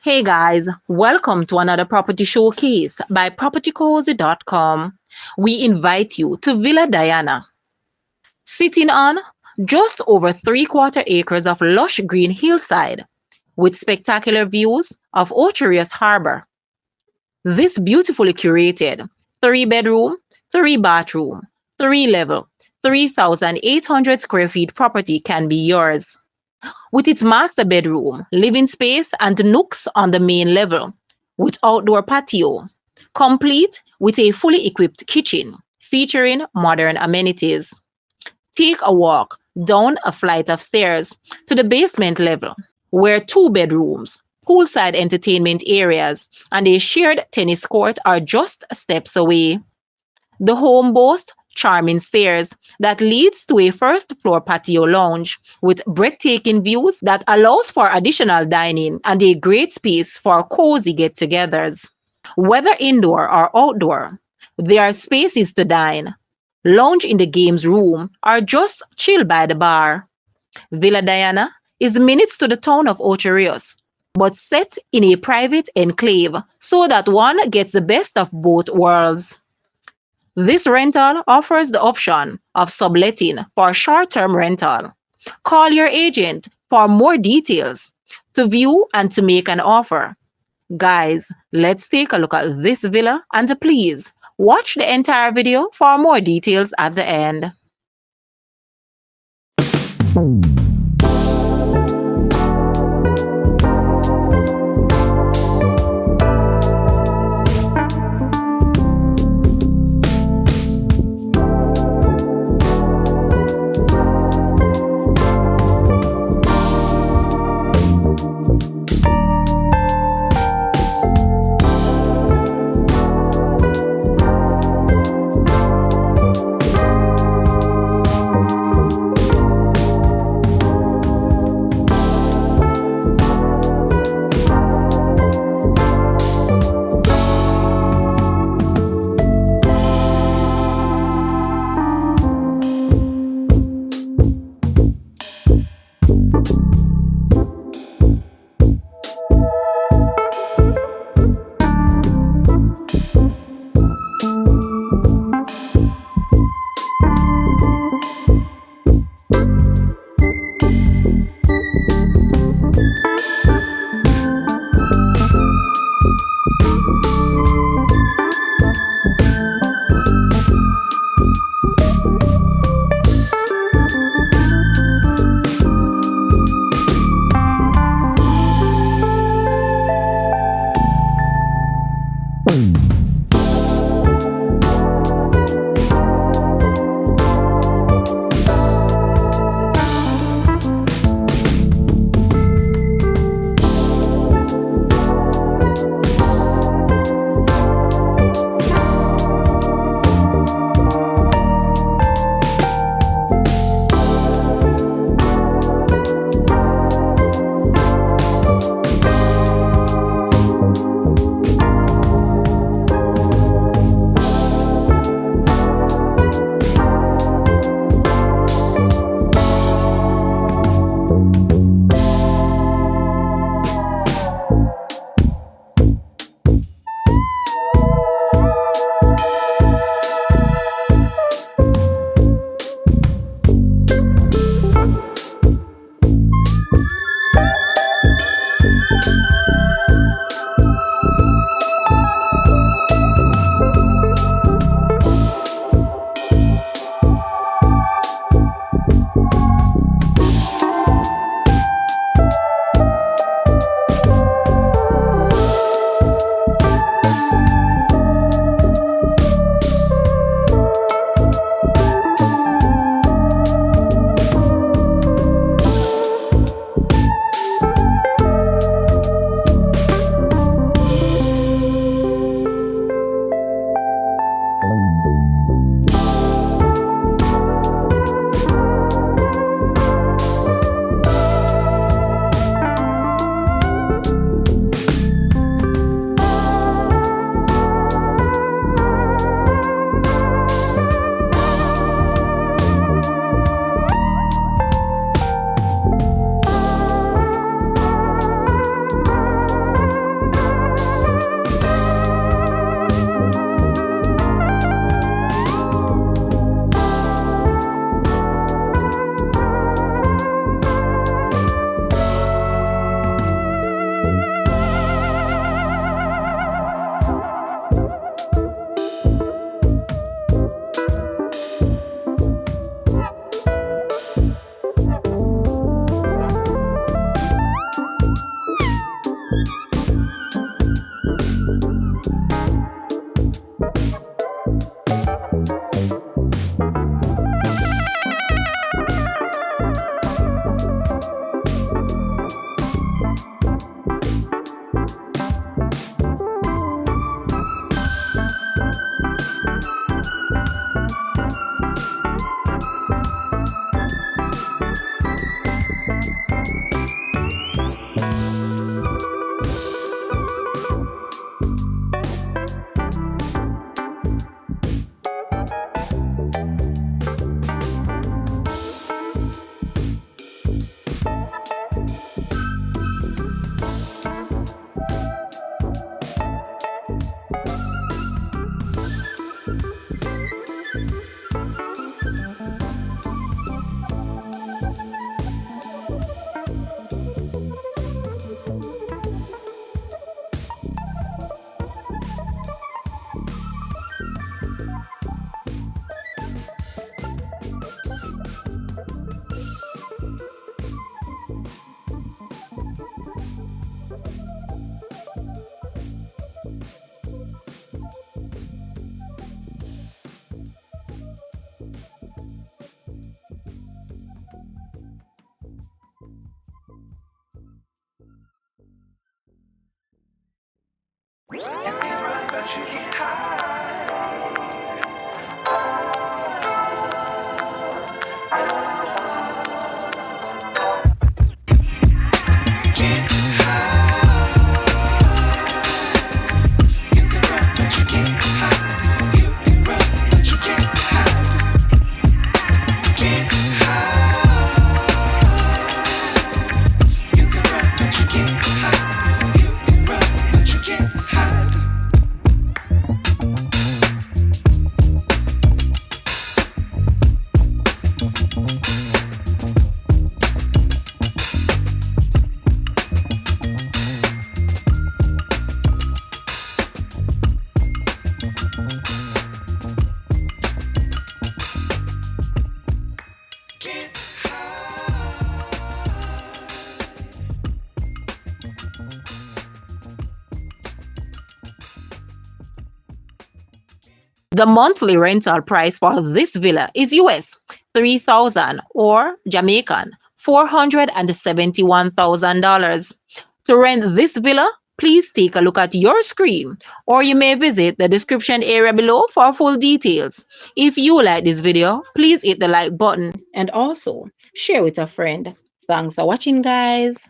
Hey guys, welcome to another property showcase by propertycozy.com. We invite you to Villa Dianna, sitting on just over 3/4 acres of lush green hillside with spectacular views of Ocho Rios Harbour. This beautifully curated 3 bedroom, 3 bathroom, 3 level, 3,800 square feet property can be yours. With its master bedroom, living space, and nooks on the main level, with outdoor patio, complete with a fully equipped kitchen featuring modern amenities. Take a walk down a flight of stairs to the basement level, where 2 bedrooms, poolside entertainment areas, and a shared tennis court are just steps away. The home boasts charming stairs that leads to a first floor patio lounge with breathtaking views that allows for additional dining and a great space for cozy get-togethers. Whether indoor or outdoor, there are spaces to dine, lounge in the games room, or just chill by the bar. Villa Diana is minutes to the town of Ocho Rios, but set in a private enclave so that one gets the best of both worlds. This rental offers the option of subletting for short-term rental. Call your agent for more details to view and to make an offer. Guys, let's take a look at this villa and please watch the entire video for more details at the end. The monthly rental price for this villa is US 3,000 or Jamaican $471,000. To rent this villa, please take a look at your screen or you may visit the description area below for full details. If you like this video, please hit the like button and also share with a friend. Thanks for watching, guys.